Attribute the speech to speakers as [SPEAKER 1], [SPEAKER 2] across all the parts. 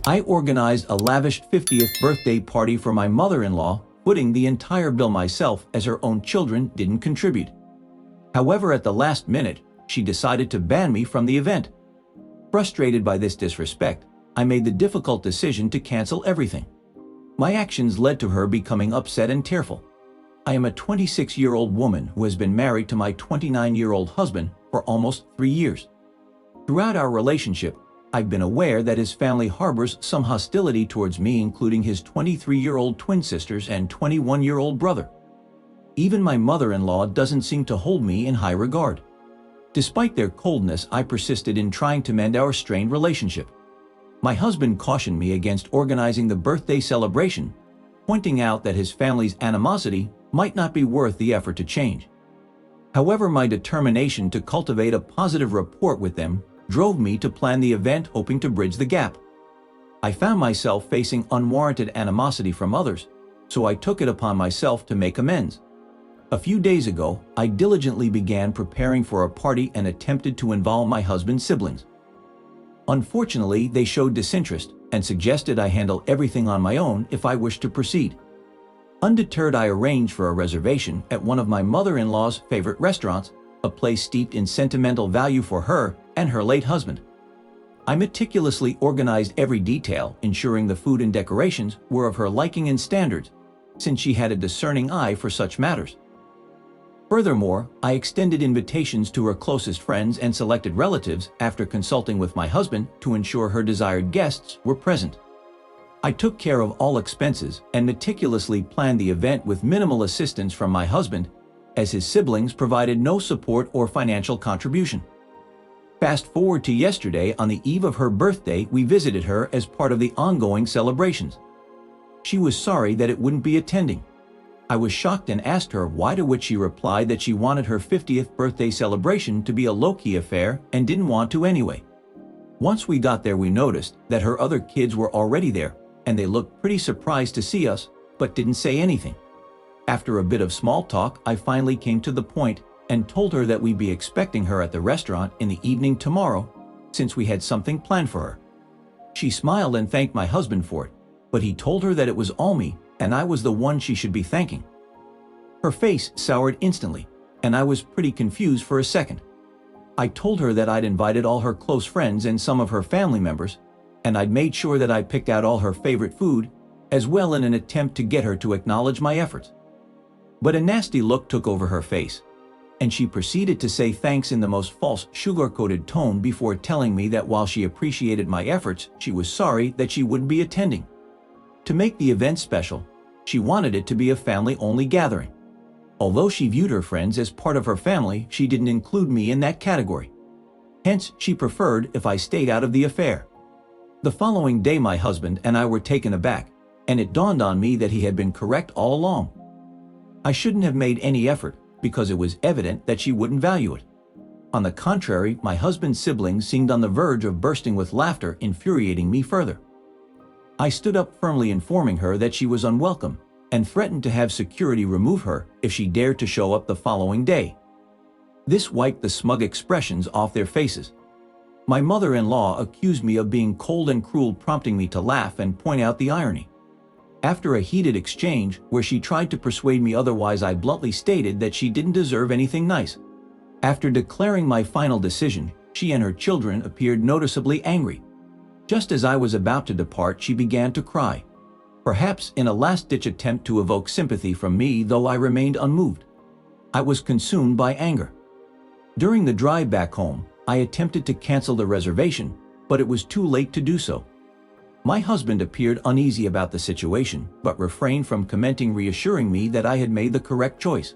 [SPEAKER 1] I organized a lavish 50th birthday party for my mother-in-law, footing the entire bill myself as her own children didn't contribute. However, at the last minute, she decided to ban me from the event. Frustrated by this disrespect, I made the difficult decision to cancel everything. My actions led to her becoming upset and tearful. I am a 26-year-old woman who has been married to my 29-year-old husband for almost 3 years. Throughout our relationship, I've been aware that his family harbors some hostility towards me, including his 23-year-old twin sisters and 21-year-old brother. Even my mother-in-law doesn't seem to hold me in high regard. Despite their coldness, I persisted in trying to mend our strained relationship. My husband cautioned me against organizing the birthday celebration, pointing out that his family's animosity might not be worth the effort to change. However, my determination to cultivate a positive rapport with them drove me to plan the event, hoping to bridge the gap. I found myself facing unwarranted animosity from others, so I took it upon myself to make amends. A few days ago, I diligently began preparing for a party and attempted to involve my husband's siblings. Unfortunately, they showed disinterest and suggested I handle everything on my own if I wished to proceed. Undeterred, I arranged for a reservation at one of my mother-in-law's favorite restaurants, a place steeped in sentimental value for her and her late husband. I meticulously organized every detail, ensuring the food and decorations were of her liking and standards, since she had a discerning eye for such matters. Furthermore, I extended invitations to her closest friends and selected relatives after consulting with my husband to ensure her desired guests were present. I took care of all expenses and meticulously planned the event with minimal assistance from my husband, as his siblings provided no support or financial contribution. Fast forward to yesterday, on the eve of her birthday, we visited her as part of the ongoing celebrations. She was sorry that it wouldn't be attending. I was shocked and asked her why, to which she replied that she wanted her 50th birthday celebration to be a low-key affair and didn't want to anyway. Once we got there, we noticed that her other kids were already there, and they looked pretty surprised to see us, but didn't say anything. After a bit of small talk, I finally came to the point and told her that we'd be expecting her at the restaurant in the evening tomorrow, since we had something planned for her. She smiled and thanked my husband for it, but he told her that it was all me and I was the one she should be thanking. Her face soured instantly, and I was pretty confused for a second. I told her that I'd invited all her close friends and some of her family members, and I'd made sure that I picked out all her favorite food, as well, in an attempt to get her to acknowledge my efforts. But a nasty look took over her face, and she proceeded to say thanks in the most false, sugar-coated tone before telling me that while she appreciated my efforts, she was sorry that she wouldn't be attending. To make the event special, she wanted it to be a family-only gathering. Although she viewed her friends as part of her family, she didn't include me in that category. Hence, she preferred if I stayed out of the affair. The following day, my husband and I were taken aback, and it dawned on me that he had been correct all along. I shouldn't have made any effort, because it was evident that she wouldn't value it. On the contrary, my husband's siblings seemed on the verge of bursting with laughter, infuriating me further. I stood up firmly, informing her that she was unwelcome, and threatened to have security remove her if she dared to show up the following day. This wiped the smug expressions off their faces. My mother-in-law accused me of being cold and cruel, prompting me to laugh and point out the irony. After a heated exchange where she tried to persuade me otherwise, I bluntly stated that she didn't deserve anything nice. After declaring my final decision, she and her children appeared noticeably angry. Just as I was about to depart, she began to cry, perhaps in a last-ditch attempt to evoke sympathy from me, though I remained unmoved. I was consumed by anger. During the drive back home, I attempted to cancel the reservation, but it was too late to do so. My husband appeared uneasy about the situation, but refrained from commenting, reassuring me that I had made the correct choice.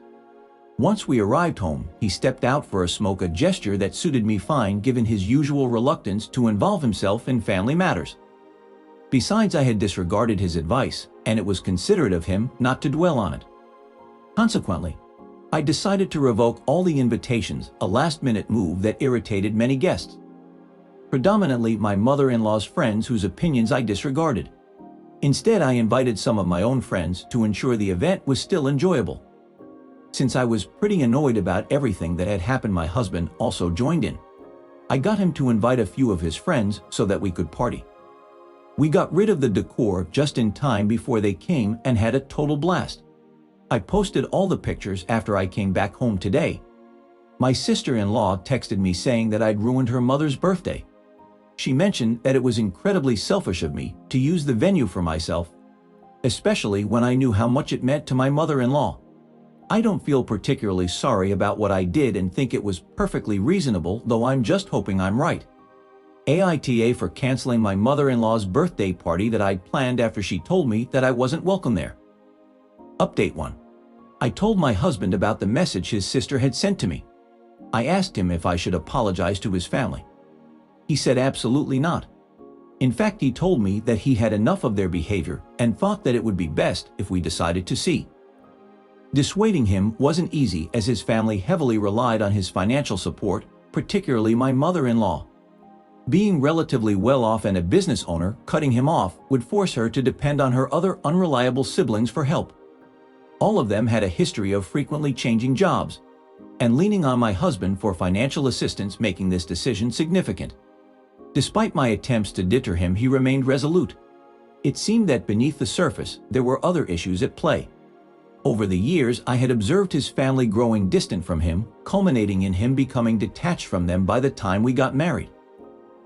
[SPEAKER 1] Once we arrived home, he stepped out for a smoke, a gesture that suited me fine given his usual reluctance to involve himself in family matters. Besides, I had disregarded his advice, and it was considerate of him not to dwell on it. Consequently, I decided to revoke all the invitations, a last-minute move that irritated many guests. Predominantly my mother-in-law's friends, whose opinions I disregarded. Instead, I invited some of my own friends to ensure the event was still enjoyable. Since I was pretty annoyed about everything that had happened, my husband also joined in. I got him to invite a few of his friends so that we could party. We got rid of the decor just in time before they came and had a total blast. I posted all the pictures after I came back home today. My sister-in-law texted me saying that I'd ruined her mother's birthday. She mentioned that it was incredibly selfish of me to use the venue for myself, especially when I knew how much it meant to my mother-in-law. I don't feel particularly sorry about what I did and think it was perfectly reasonable, though I'm just hoping I'm right. AITA for canceling my mother-in-law's birthday party that I'd planned after she told me that I wasn't welcome there. Update 1. I told my husband about the message his sister had sent to me. I asked him if I should apologize to his family. He said absolutely not. In fact, he told me that he had enough of their behavior and thought that it would be best if we decided to see. Dissuading him wasn't easy as his family heavily relied on his financial support, particularly my mother-in-law. Being relatively well off and a business owner, cutting him off would force her to depend on her other unreliable siblings for help. All of them had a history of frequently changing jobs, and leaning on my husband for financial assistance making this decision significant. Despite my attempts to deter him, he remained resolute. It seemed that beneath the surface, there were other issues at play. Over the years, I had observed his family growing distant from him, culminating in him becoming detached from them by the time we got married.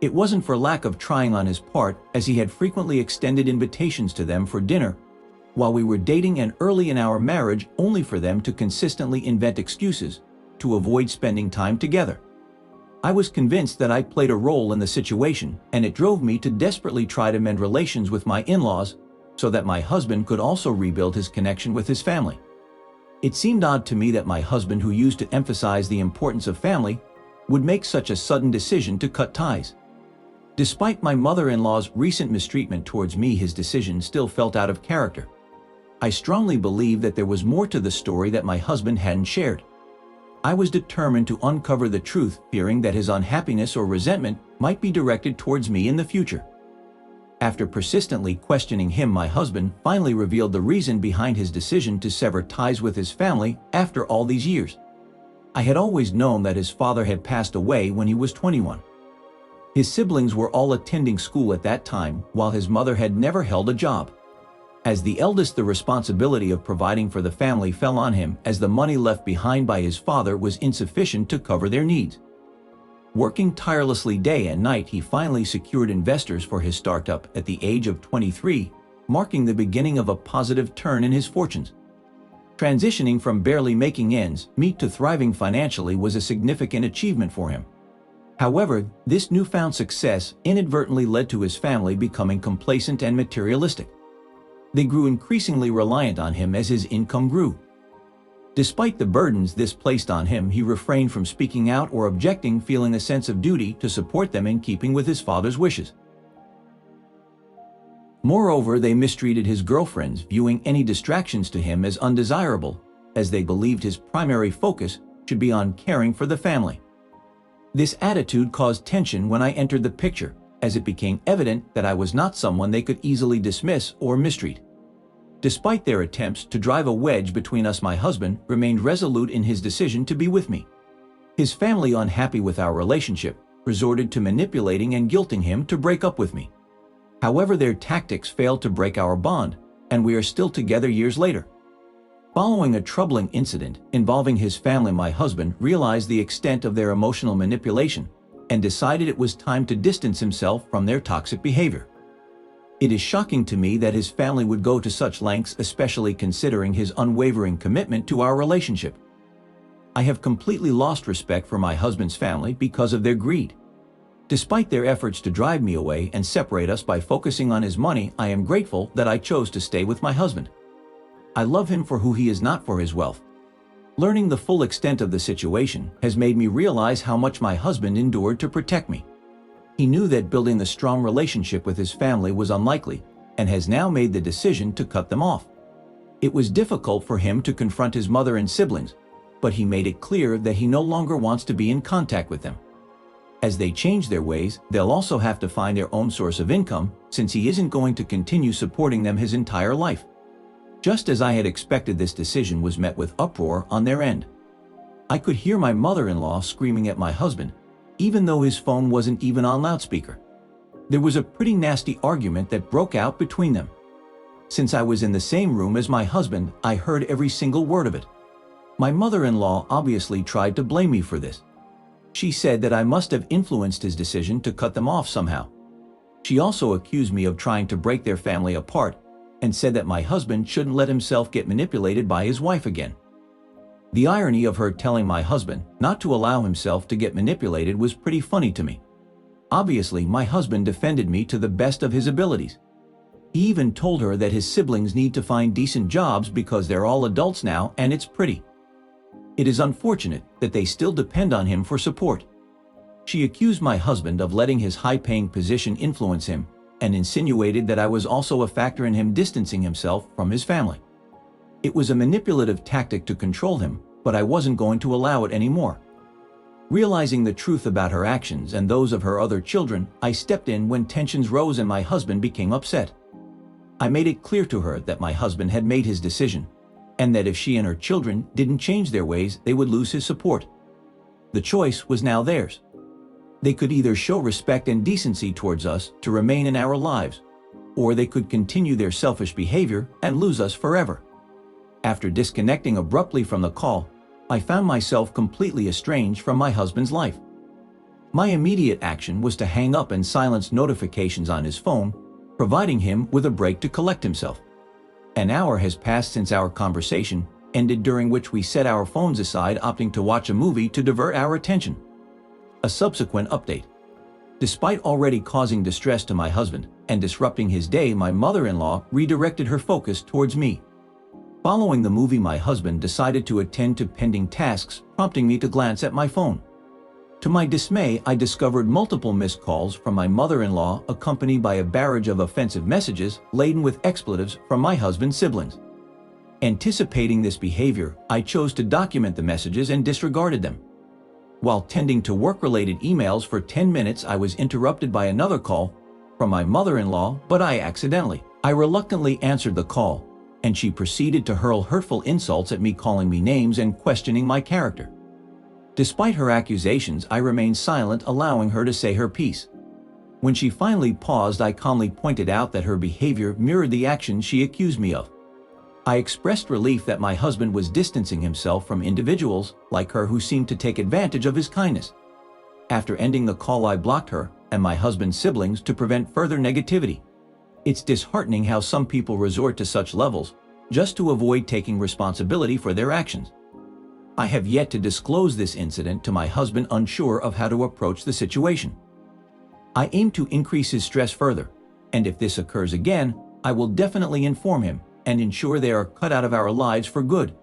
[SPEAKER 1] It wasn't for lack of trying on his part, as he had frequently extended invitations to them for dinner while we were dating and early in our marriage, only for them to consistently invent excuses to avoid spending time together. I was convinced that I played a role in the situation, and it drove me to desperately try to mend relations with my in-laws so that my husband could also rebuild his connection with his family. It seemed odd to me that my husband, who used to emphasize the importance of family, would make such a sudden decision to cut ties. Despite my mother-in-law's recent mistreatment towards me, his decision still felt out of character. I strongly believe that there was more to the story that my husband hadn't shared. I was determined to uncover the truth, fearing that his unhappiness or resentment might be directed towards me in the future. After persistently questioning him, my husband finally revealed the reason behind his decision to sever ties with his family after all these years. I had always known that his father had passed away when he was 21. His siblings were all attending school at that time, while his mother had never held a job. As the eldest, the responsibility of providing for the family fell on him, as the money left behind by his father was insufficient to cover their needs. Working tirelessly day and night, he finally secured investors for his startup at the age of 23, marking the beginning of a positive turn in his fortunes. Transitioning from barely making ends meet to thriving financially was a significant achievement for him. However, this newfound success inadvertently led to his family becoming complacent and materialistic. They grew increasingly reliant on him as his income grew. Despite the burdens this placed on him, he refrained from speaking out or objecting, feeling a sense of duty to support them in keeping with his father's wishes. Moreover, they mistreated his girlfriends, viewing any distractions to him as undesirable, as they believed his primary focus should be on caring for the family. This attitude caused tension when I entered the picture, as it became evident that I was not someone they could easily dismiss or mistreat. Despite their attempts to drive a wedge between us, my husband remained resolute in his decision to be with me. His family, unhappy with our relationship, resorted to manipulating and guilting him to break up with me. However, their tactics failed to break our bond, and we are still together years later. Following a troubling incident involving his family, my husband realized the extent of their emotional manipulation and decided it was time to distance himself from their toxic behavior. It is shocking to me that his family would go to such lengths, especially considering his unwavering commitment to our relationship. I have completely lost respect for my husband's family because of their greed. Despite their efforts to drive me away and separate us by focusing on his money, I am grateful that I chose to stay with my husband. I love him for who he is, not for his wealth. Learning the full extent of the situation has made me realize how much my husband endured to protect me. He knew that building the strong relationship with his family was unlikely, and has now made the decision to cut them off. It was difficult for him to confront his mother and siblings, but he made it clear that he no longer wants to be in contact with them. As they change their ways, they'll also have to find their own source of income, since he isn't going to continue supporting them his entire life. Just as I had expected, this decision was met with uproar on their end. I could hear my mother-in-law screaming at my husband, even though his phone wasn't even on loudspeaker. There was a pretty nasty argument that broke out between them. Since I was in the same room as my husband, I heard every single word of it. My mother-in-law obviously tried to blame me for this. She said that I must have influenced his decision to cut them off somehow. She also accused me of trying to break their family apart and said that my husband shouldn't let himself get manipulated by his wife again. The irony of her telling my husband not to allow himself to get manipulated was pretty funny to me. Obviously, my husband defended me to the best of his abilities. He even told her that his siblings need to find decent jobs because they're all adults now and it's pretty. It is unfortunate that they still depend on him for support. She accused my husband of letting his high-paying position influence him and insinuated that I was also a factor in him distancing himself from his family. It was a manipulative tactic to control him, but I wasn't going to allow it anymore. Realizing the truth about her actions and those of her other children, I stepped in when tensions rose and my husband became upset. I made it clear to her that my husband had made his decision, and that if she and her children didn't change their ways, they would lose his support. The choice was now theirs. They could either show respect and decency towards us to remain in our lives, or they could continue their selfish behavior and lose us forever. After disconnecting abruptly from the call, I found myself completely estranged from my husband's life. My immediate action was to hang up and silence notifications on his phone, providing him with a break to collect himself. An hour has passed since our conversation ended, during which we set our phones aside, opting to watch a movie to divert our attention. A subsequent update. Despite already causing distress to my husband and disrupting his day, my mother-in-law redirected her focus towards me. Following the movie, my husband decided to attend to pending tasks, prompting me to glance at my phone. To my dismay, I discovered multiple missed calls from my mother-in-law, accompanied by a barrage of offensive messages laden with expletives from my husband's siblings. Anticipating this behavior, I chose to document the messages and disregarded them. While tending to work-related emails for 10 minutes, I was interrupted by another call from my mother-in-law, but I reluctantly answered the call, and she proceeded to hurl hurtful insults at me, calling me names and questioning my character. Despite her accusations, I remained silent, allowing her to say her piece. When she finally paused, I calmly pointed out that her behavior mirrored the actions she accused me of. I expressed relief that my husband was distancing himself from individuals like her who seemed to take advantage of his kindness. After ending the call, I blocked her and my husband's siblings to prevent further negativity. It's disheartening how some people resort to such levels just to avoid taking responsibility for their actions. I have yet to disclose this incident to my husband, unsure of how to approach the situation. I aim to increase his stress further, and if this occurs again, I will definitely inform him and ensure they are cut out of our lives for good.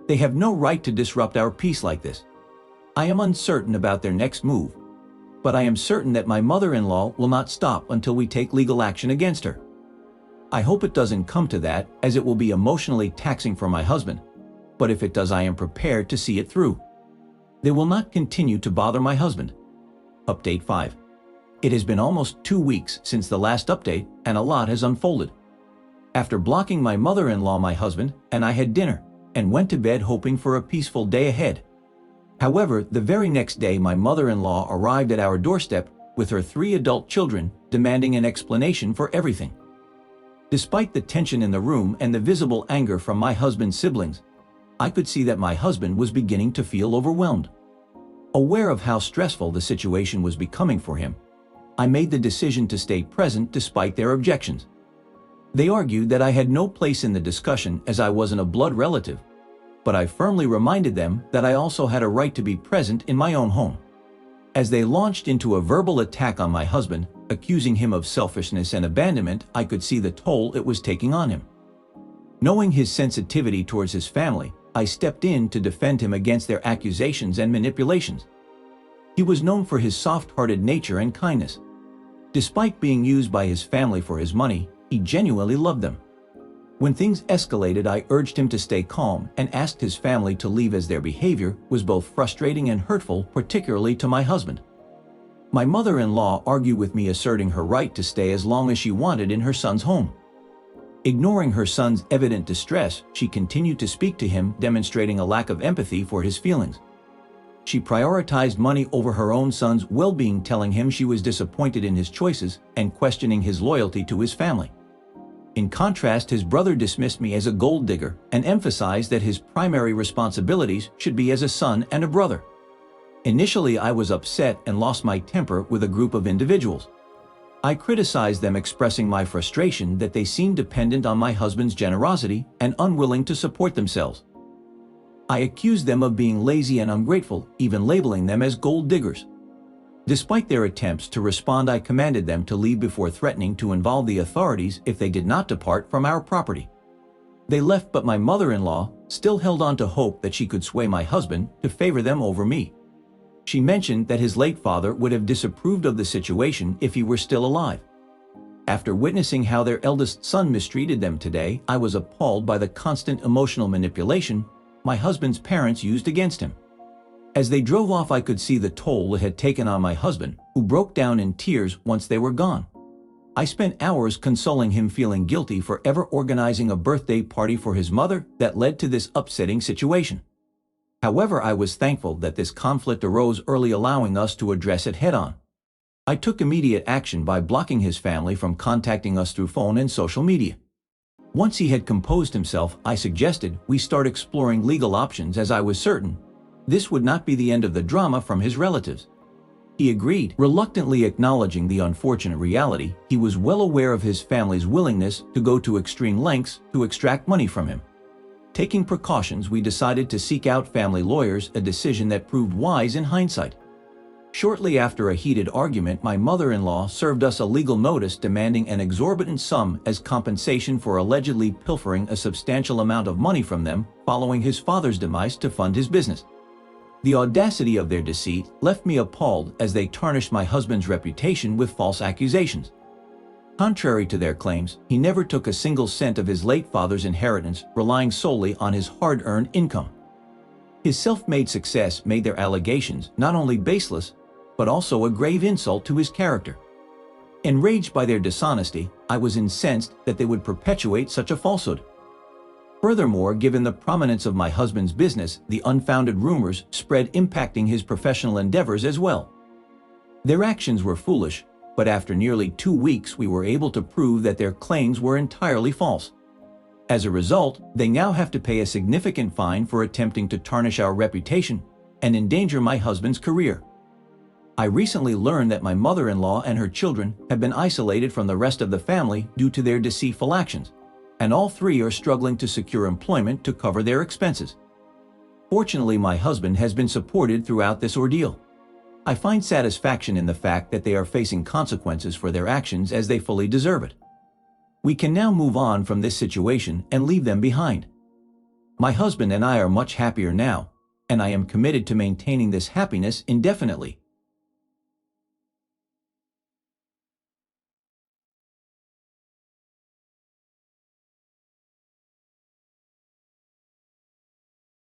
[SPEAKER 1] They have no right to disrupt our peace like this. I am uncertain about their next move, but I am certain that my mother-in-law will not stop until we take legal action against her. I hope it doesn't come to that, as it will be emotionally taxing for my husband, but if it does, I am prepared to see it through. They will not continue to bother my husband. Update 5. It has been almost 2 weeks since the last update, and a lot has unfolded. After blocking my mother-in-law, my husband and I had dinner and went to bed hoping for a peaceful day ahead. However, the very next day, my mother-in-law arrived at our doorstep with her 3 adult children, demanding an explanation for everything. Despite the tension in the room and the visible anger from my husband's siblings, I could see that my husband was beginning to feel overwhelmed. Aware of how stressful the situation was becoming for him, I made the decision to stay present despite their objections. They argued that I had no place in the discussion as I wasn't a blood relative, but I firmly reminded them that I also had a right to be present in my own home. As they launched into a verbal attack on my husband, accusing him of selfishness and abandonment, I could see the toll it was taking on him. Knowing his sensitivity towards his family, I stepped in to defend him against their accusations and manipulations. He was known for his soft-hearted nature and kindness. Despite being used by his family for his money, he genuinely loved them. When things escalated, I urged him to stay calm and asked his family to leave, as their behavior was both frustrating and hurtful, particularly to my husband. My mother-in-law argued with me, asserting her right to stay as long as she wanted in her son's home. Ignoring her son's evident distress, she continued to speak to him, demonstrating a lack of empathy for his feelings. She prioritized money over her own son's well-being, telling him she was disappointed in his choices and questioning his loyalty to his family. In contrast, his brother dismissed me as a gold digger and emphasized that his primary responsibilities should be as a son and a brother. Initially, I was upset and lost my temper with a group of individuals. I criticized them, expressing my frustration that they seemed dependent on my husband's generosity and unwilling to support themselves. I accused them of being lazy and ungrateful, even labeling them as gold diggers. Despite their attempts to respond, I commanded them to leave before threatening to involve the authorities if they did not depart from our property. They left, but my mother-in-law still held on to hope that she could sway my husband to favor them over me. She mentioned that his late father would have disapproved of the situation if he were still alive. After witnessing how their eldest son mistreated them today, I was appalled by the constant emotional manipulation my husband's parents used against him. As they drove off, I could see the toll it had taken on my husband, who broke down in tears once they were gone. I spent hours consoling him, feeling guilty for ever organizing a birthday party for his mother that led to this upsetting situation. However, I was thankful that this conflict arose early, allowing us to address it head-on. I took immediate action by blocking his family from contacting us through phone and social media. Once he had composed himself, I suggested we start exploring legal options, as I was certain this would not be the end of the drama from his relatives. He agreed, reluctantly acknowledging the unfortunate reality. He was well aware of his family's willingness to go to extreme lengths to extract money from him. Taking precautions, we decided to seek out family lawyers, a decision that proved wise in hindsight. Shortly after a heated argument, my mother-in-law served us a legal notice demanding an exorbitant sum as compensation for allegedly pilfering a substantial amount of money from them following his father's demise to fund his business. The audacity of their deceit left me appalled, as they tarnished my husband's reputation with false accusations. Contrary to their claims, he never took a single cent of his late father's inheritance, relying solely on his hard-earned income. His self-made success made their allegations not only baseless, but also a grave insult to his character. Enraged by their dishonesty, I was incensed that they would perpetuate such a falsehood. Furthermore, given the prominence of my husband's business, the unfounded rumors spread, impacting his professional endeavors as well. Their actions were foolish, but after nearly 2 weeks we were able to prove that their claims were entirely false. As a result, they now have to pay a significant fine for attempting to tarnish our reputation and endanger my husband's career. I recently learned that my mother-in-law and her children have been isolated from the rest of the family due to their deceitful actions, and all 3 are struggling to secure employment to cover their expenses. Fortunately, my husband has been supported throughout this ordeal. I find satisfaction in the fact that they are facing consequences for their actions, as they fully deserve it. We can now move on from this situation and leave them behind. My husband and I are much happier now, and I am committed to maintaining this happiness indefinitely.